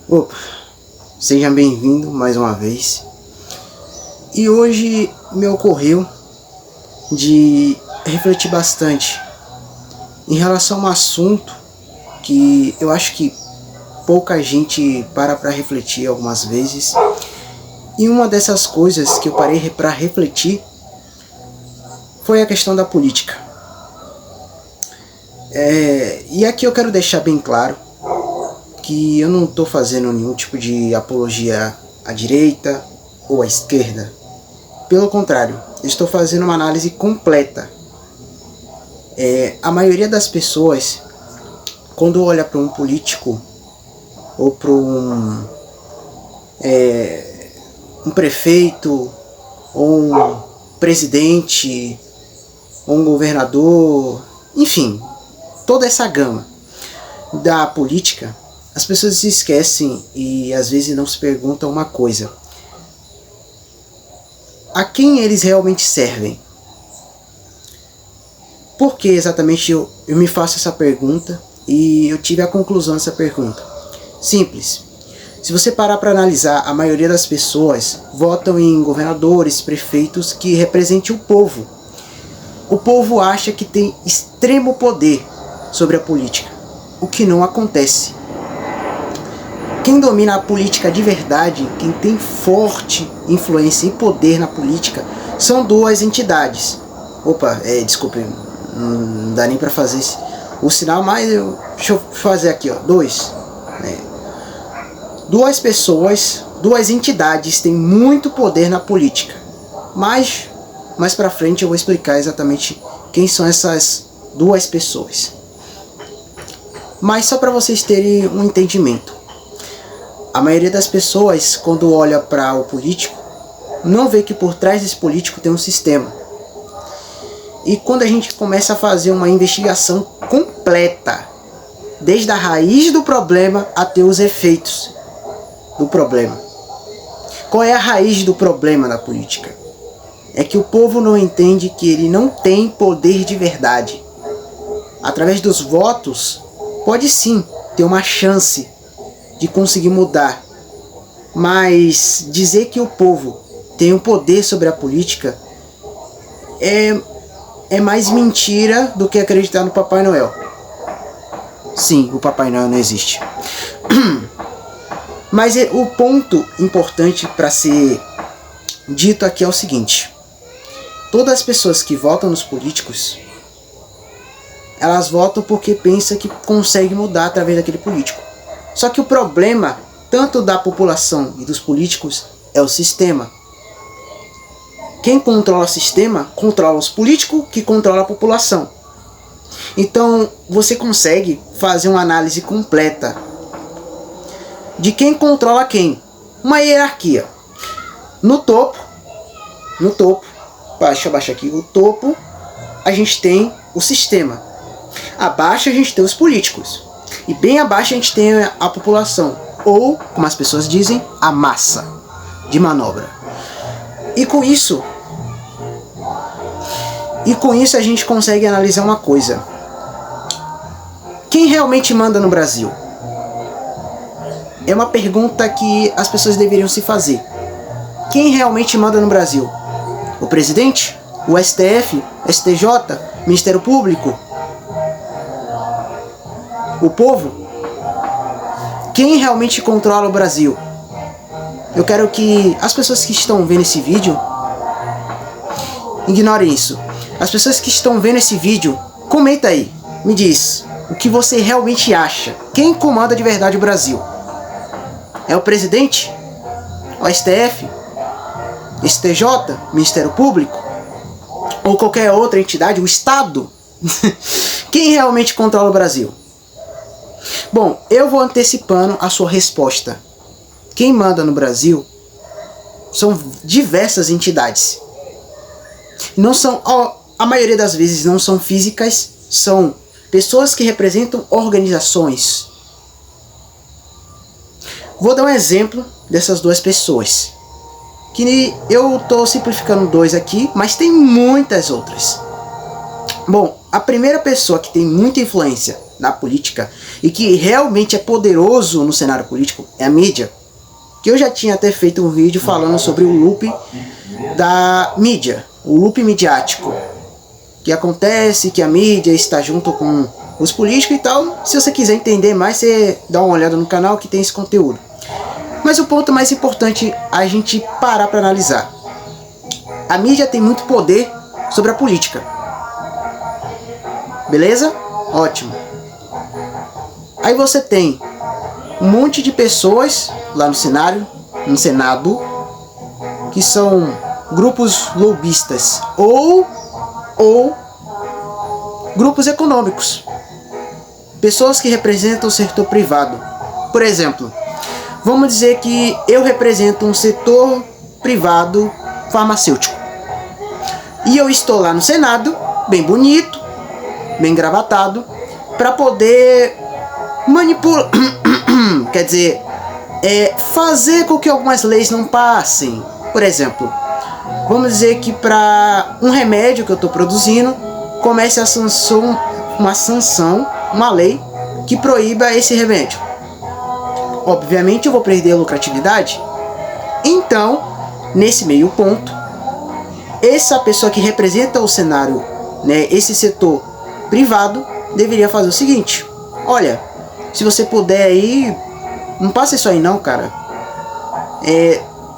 Opa, seja bem-vindo mais uma vez. E hoje me ocorreu de refletir bastante em relação a um assunto que eu acho que pouca gente para refletir algumas vezes. E uma dessas coisas que eu parei para refletir foi a questão da política. E aqui eu quero deixar bem claro que eu não estou fazendo nenhum tipo de apologia à direita ou à esquerda. Pelo contrário, eu estou fazendo uma análise completa. A maioria das pessoas, quando olha para um político ou para um prefeito ou um presidente ou um governador, enfim, toda essa gama da política, as pessoas se esquecem e às vezes não se perguntam uma coisa: a quem eles realmente servem? Por que exatamente eu me faço essa pergunta e eu tive a conclusão dessa pergunta? Simples. Se você parar para analisar, a maioria das pessoas votam em governadores, prefeitos que representem o povo. O povo acha que tem extremo poder sobre a política, o que não acontece. Quem domina a política de verdade, quem tem forte influência e poder na política, são duas entidades. Desculpe, não dá nem para fazer o sinal, mas deixa eu fazer aqui, ó, duas pessoas, duas entidades têm muito poder na política. Mas mais para frente eu vou explicar exatamente quem são essas duas pessoas. Mas só para vocês terem um entendimento. A maioria das pessoas, quando olha para o político, não vê que por trás desse político tem um sistema. E quando a gente começa a fazer uma investigação completa, desde a raiz do problema até os efeitos do problema. Qual é a raiz do problema da política? É que o povo não entende que ele não tem poder de verdade. Através dos votos, pode sim ter uma chance de conseguir mudar, mas dizer que o povo tem um poder sobre a política é mais mentira do que acreditar no Papai Noel. Sim, o Papai Noel não existe. Mas o ponto importante para ser dito aqui é o seguinte: todas as pessoas que votam nos políticos, elas votam porque pensam que conseguem mudar através daquele político. Só que o problema, tanto da população e dos políticos, é o sistema. Quem controla o sistema, controla os políticos, que controla a população. Então, você consegue fazer uma análise completa de quem controla quem. Uma hierarquia. No topo, deixa eu baixar aqui, no topo, a gente tem o sistema. Abaixo a gente tem os políticos. E bem abaixo a gente tem a população, ou, como as pessoas dizem, a massa de manobra. E com isso a gente consegue analisar uma coisa: quem realmente manda no Brasil? É uma pergunta que as pessoas deveriam se fazer. Quem realmente manda no Brasil? O presidente? O STF? STJ? Ministério Público? O povo? Quem realmente controla o Brasil? Eu quero que as pessoas que estão vendo esse vídeo ignorem isso. As pessoas que estão vendo esse vídeo, comenta aí, me diz o que você realmente acha. Quem comanda de verdade o Brasil? É o presidente? O STF? STJ? Ministério Público? Ou qualquer outra entidade? O Estado? Quem realmente controla o Brasil? Bom, eu vou antecipando a sua resposta. Quem manda no Brasil são diversas entidades. Não são, a maioria das vezes não são físicas, são pessoas que representam organizações. Vou dar um exemplo dessas duas pessoas, que eu estou simplificando dois aqui, mas tem muitas outras. Bom, a primeira pessoa que tem muita influência na política e que realmente é poderoso no cenário político é a mídia. Que eu já tinha até feito um vídeo falando sobre o loop da mídia, o loop midiático, que acontece, que a mídia está junto com os políticos e tal. Se você quiser entender mais, você dá uma olhada no canal que tem esse conteúdo. Mas o ponto mais importante a gente parar para analisar. A mídia tem muito poder sobre a política. Beleza? Ótimo. Aí você tem um monte de pessoas lá no Senado, que são grupos lobistas ou grupos econômicos. Pessoas que representam o setor privado. Por exemplo, vamos dizer que eu represento um setor privado farmacêutico. E eu estou lá no Senado, bem bonito, bem gravatado, para poder manipular, quer dizer, fazer com que algumas leis não passem. Por exemplo, vamos dizer que para um remédio que eu estou produzindo, comece uma lei que proíba esse remédio. Obviamente eu vou perder a lucratividade. Então, nesse meio ponto, essa pessoa que representa o cenário, né, esse setor privado, deveria fazer o seguinte: olha, se você puder aí, não passa isso aí não, cara.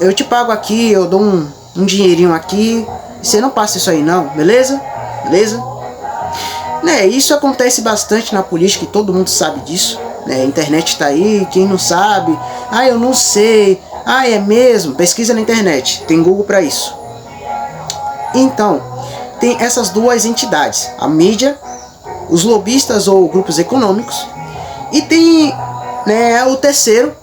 Eu te pago aqui, eu dou um dinheirinho aqui, você não passa isso aí não, beleza? Beleza? Né, isso acontece bastante na política e todo mundo sabe disso. Né, a internet tá aí, quem não sabe, eu não sei, é mesmo, pesquisa na internet, tem Google para isso. Então, tem essas duas entidades, a mídia, os lobistas ou grupos econômicos, e tem, né, o terceiro,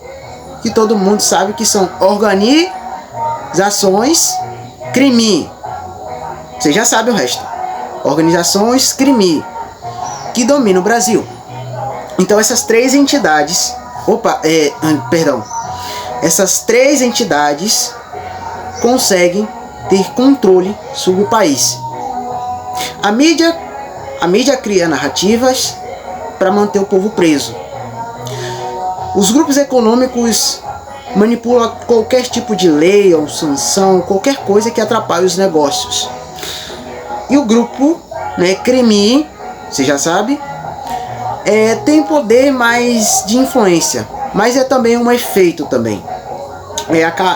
que todo mundo sabe que são organizações crime. Você já sabe o resto. Organizações crime, que dominam o Brasil. Então essas três entidades, essas três entidades conseguem ter controle sobre o país. A mídia cria narrativas para manter o povo preso. Os grupos econômicos manipulam qualquer tipo de lei ou sanção, qualquer coisa que atrapalhe os negócios. E o grupo, né, crime, você já sabe, tem poder mais de influência, mas é também um efeito também.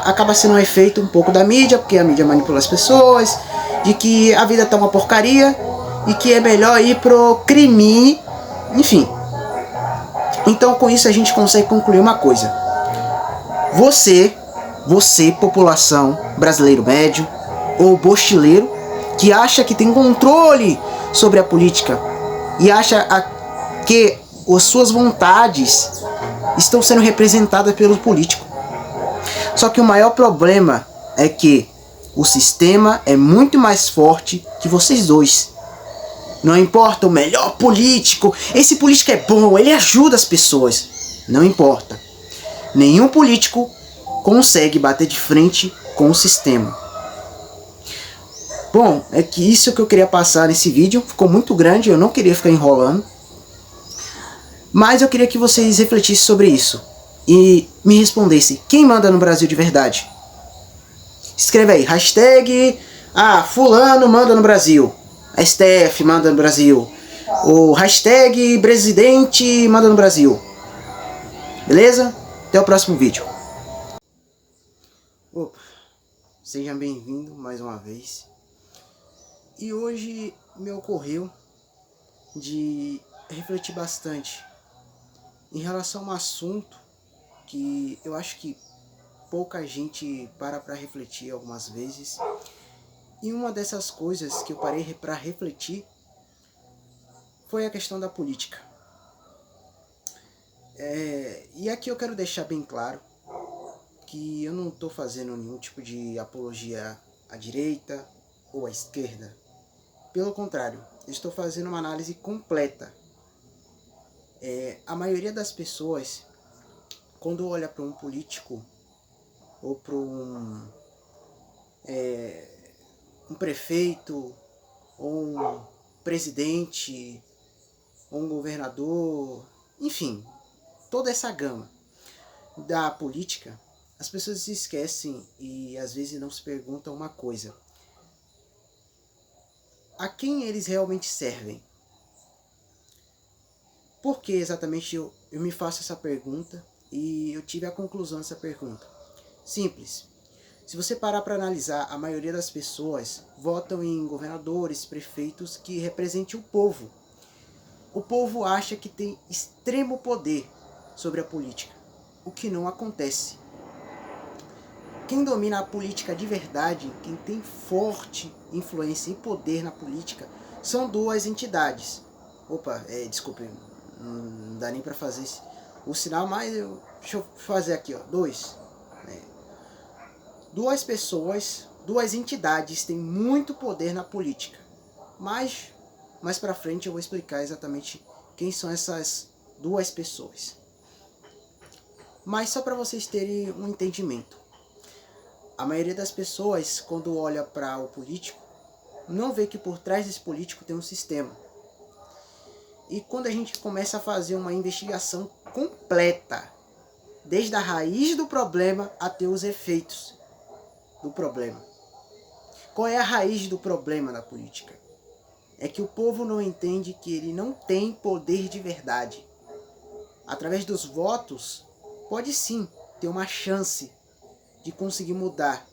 Acaba sendo um efeito um pouco da mídia, porque a mídia manipula as pessoas, de que a vida tá uma porcaria e que é melhor ir pro crime, enfim. Então com isso a gente consegue concluir uma coisa: você população brasileiro médio ou bochileiro, que acha que tem controle sobre a política e acha que as suas vontades estão sendo representadas pelo político. Só que o maior problema é que o sistema é muito mais forte que vocês dois. Não importa o melhor político, esse político é bom, ele ajuda as pessoas. Não importa. Nenhum político consegue bater de frente com o sistema. Bom, é que isso que eu queria passar nesse vídeo. Ficou muito grande, eu não queria ficar enrolando. Mas eu queria que vocês refletissem sobre isso e me respondessem: quem manda no Brasil de verdade? Escreve aí, hashtag fulano manda no Brasil, a STF manda no Brasil, o hashtag presidente manda no Brasil. Beleza? Até o próximo vídeo. Opa, seja bem-vindo mais uma vez. E hoje me ocorreu de refletir bastante em relação a um assunto que eu acho que pouca gente para refletir algumas vezes. E uma dessas coisas que eu parei para refletir foi a questão da política. E aqui eu quero deixar bem claro que eu não estou fazendo nenhum tipo de apologia à direita ou à esquerda. Pelo contrário, eu estou fazendo uma análise completa. A maioria das pessoas, quando olha para um político ou para um prefeito ou um presidente ou um governador, enfim, toda essa gama da política, as pessoas se esquecem e às vezes não se perguntam uma coisa: a quem eles realmente servem? Por que exatamente eu me faço essa pergunta e eu tive a conclusão dessa pergunta? Simples. Se você parar para analisar, a maioria das pessoas votam em governadores, prefeitos que representem o povo. O povo acha que tem extremo poder sobre a política, o que não acontece. Quem domina a política de verdade, quem tem forte influência e poder na política, são duas entidades. Opa, desculpe, não dá nem para fazer o sinal, mas deixa eu fazer aqui, ó, dois. Duas pessoas, duas entidades têm muito poder na política. Mas mais para frente eu vou explicar exatamente quem são essas duas pessoas. Mas só para vocês terem um entendimento. A maioria das pessoas, quando olha para o político, não vê que por trás desse político tem um sistema. E quando a gente começa a fazer uma investigação completa, desde a raiz do problema até os efeitos do problema. Qual é a raiz do problema da política? É que o povo não entende que ele não tem poder de verdade. Através dos votos, pode sim ter uma chance de conseguir mudar.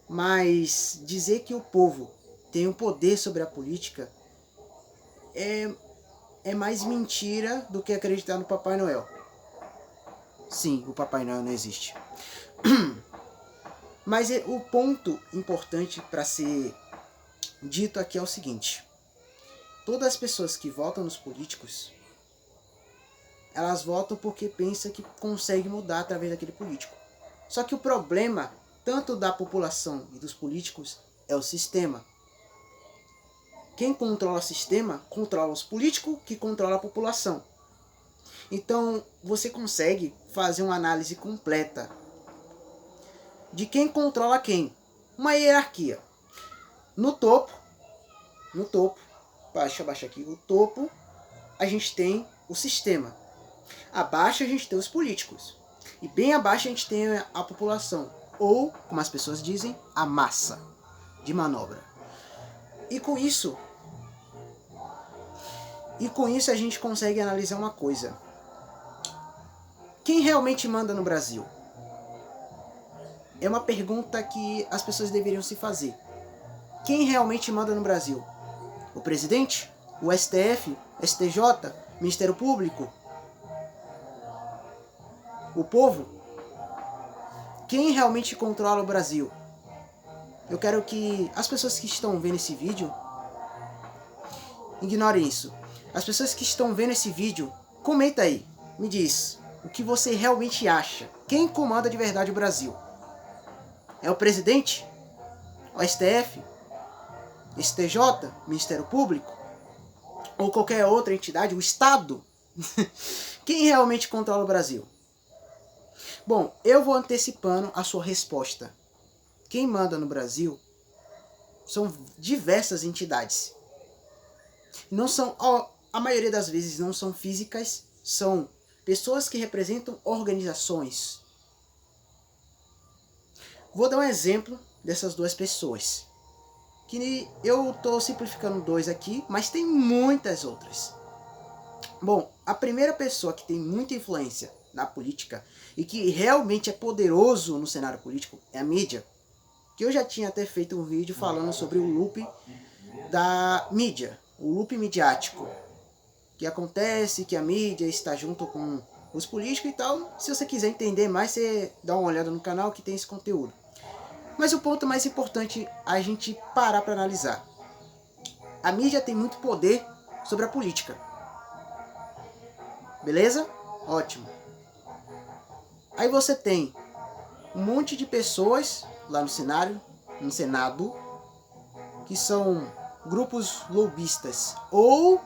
Mas dizer que o povo tem um poder sobre a política é mais mentira do que acreditar no Papai Noel. Sim, o Papai Noel não existe. Mas o ponto importante para ser dito aqui é o seguinte: todas as pessoas que votam nos políticos, elas votam porque pensam que conseguem mudar através daquele político. Só que o problema, tanto da população e dos políticos, é o sistema. Quem controla o sistema, controla os políticos, que controla a população. Então, você consegue fazer uma análise completa de quem controla quem. Uma hierarquia. No topo, deixa eu abaixar aqui, o topo, a gente tem o sistema. Abaixo a gente tem os políticos. E bem abaixo a gente tem a população. Ou, como as pessoas dizem, a massa de manobra. E com isso a gente consegue analisar uma coisa. Quem realmente manda no Brasil? É uma pergunta que as pessoas deveriam se fazer. Quem realmente manda no Brasil? O presidente? O STF? STJ? Ministério Público? O povo? Quem realmente controla o Brasil? Eu quero que as pessoas que estão vendo esse vídeo ignorem isso. As pessoas que estão vendo esse vídeo, comenta aí, me diz o que você realmente acha. Quem comanda de verdade o Brasil? É o presidente? O STF? STJ? Ministério Público? Ou qualquer outra entidade? O Estado? Quem realmente controla o Brasil? Bom, eu vou antecipando a sua resposta. Quem manda no Brasil são diversas entidades. Não são, a maioria das vezes não são físicas, são pessoas que representam organizações. Vou dar um exemplo dessas duas pessoas. Que eu estou simplificando dois aqui, mas tem muitas outras. Bom, a primeira pessoa que tem muita influência na política e que realmente é poderoso no cenário político é a mídia. Que eu já tinha até feito um vídeo falando sobre o loop da mídia, o loop midiático. Que acontece, que a mídia está junto com os políticos e tal. Se você quiser entender mais, você dá uma olhada no canal que tem esse conteúdo. Mas o ponto mais importante a gente parar para analisar. A mídia tem muito poder sobre a política. Beleza? Ótimo. Aí você tem um monte de pessoas lá no Senado, que são grupos lobistas ou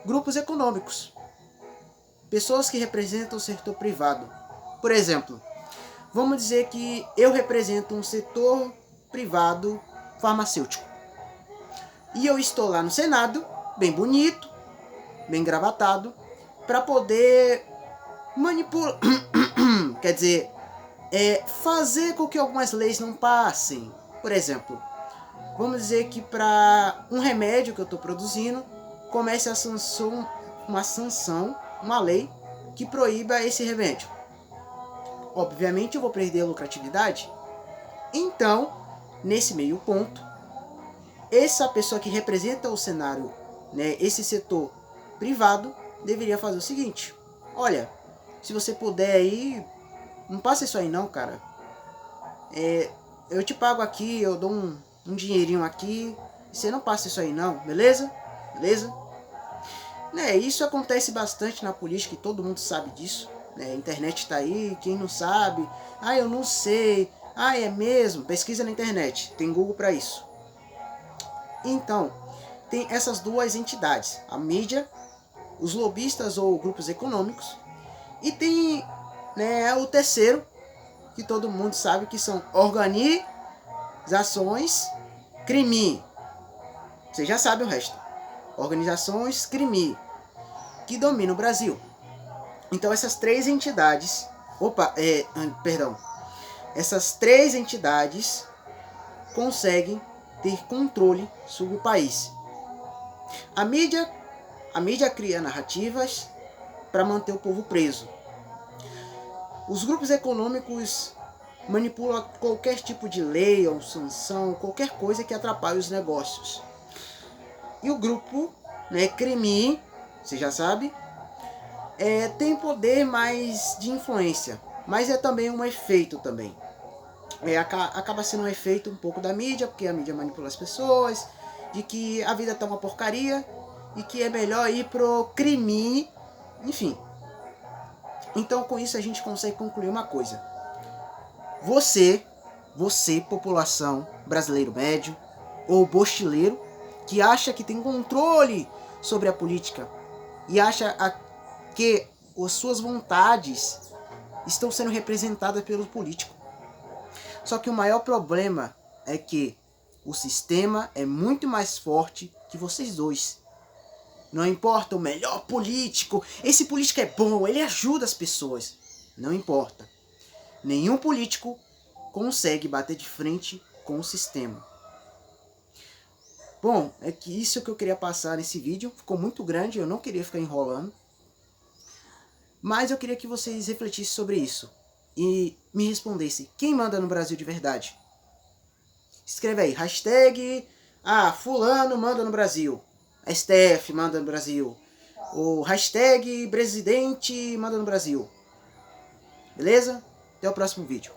grupos econômicos. Pessoas que representam o setor privado. Por exemplo, vamos dizer que eu represento um setor privado farmacêutico. E eu estou lá no Senado bem bonito, bem gravatado, para poder manipular, quer dizer, fazer com que algumas leis não passem. Por exemplo, vamos dizer que para um remédio que eu estou produzindo, comece uma lei que proíba esse remédio. Obviamente eu vou perder a lucratividade. Então, nesse meio ponto, essa pessoa que representa o cenário, né, esse setor privado, deveria fazer o seguinte: olha, se você puder aí, não passa isso aí não, cara. Eu te pago aqui, eu dou um dinheirinho aqui, e você não passa isso aí não, beleza? Beleza? Né, isso acontece bastante na política e todo mundo sabe disso. Né, a internet tá aí, quem não sabe, eu não sei, é mesmo, pesquisa na internet, tem Google para isso. Então, tem essas duas entidades, a mídia, os lobistas ou grupos econômicos, e tem, né, o terceiro, que todo mundo sabe que são organizações crime. Você já sabe o resto. Organizações crime, que dominam o Brasil. Então essas três entidades, essas três entidades conseguem ter controle sobre o país. A mídia cria narrativas para manter o povo preso. Os grupos econômicos manipulam qualquer tipo de lei ou sanção, qualquer coisa que atrapalhe os negócios. E o grupo, né, crime, você já sabe, tem poder mais de influência, mas é também um efeito também. Acaba sendo um efeito um pouco da mídia, porque a mídia manipula as pessoas, de que a vida tá uma porcaria e que é melhor ir pro crime, enfim. Então com isso a gente consegue concluir uma coisa: você, população brasileiro médio ou bochileiro, que acha que tem controle sobre a política e acha que as suas vontades estão sendo representadas pelo político. Só que o maior problema é que o sistema é muito mais forte que vocês dois. Não importa o melhor político, esse político é bom, ele ajuda as pessoas. Não importa. Nenhum político consegue bater de frente com o sistema. Bom, é que isso que eu queria passar nesse vídeo. Ficou muito grande, eu não queria ficar enrolando. Mas eu queria que vocês refletissem sobre isso e me respondessem: quem manda no Brasil de verdade? Escreve aí, hashtag fulano manda no Brasil, STF manda no Brasil, ou hashtag presidente manda no Brasil. Beleza? Até o próximo vídeo.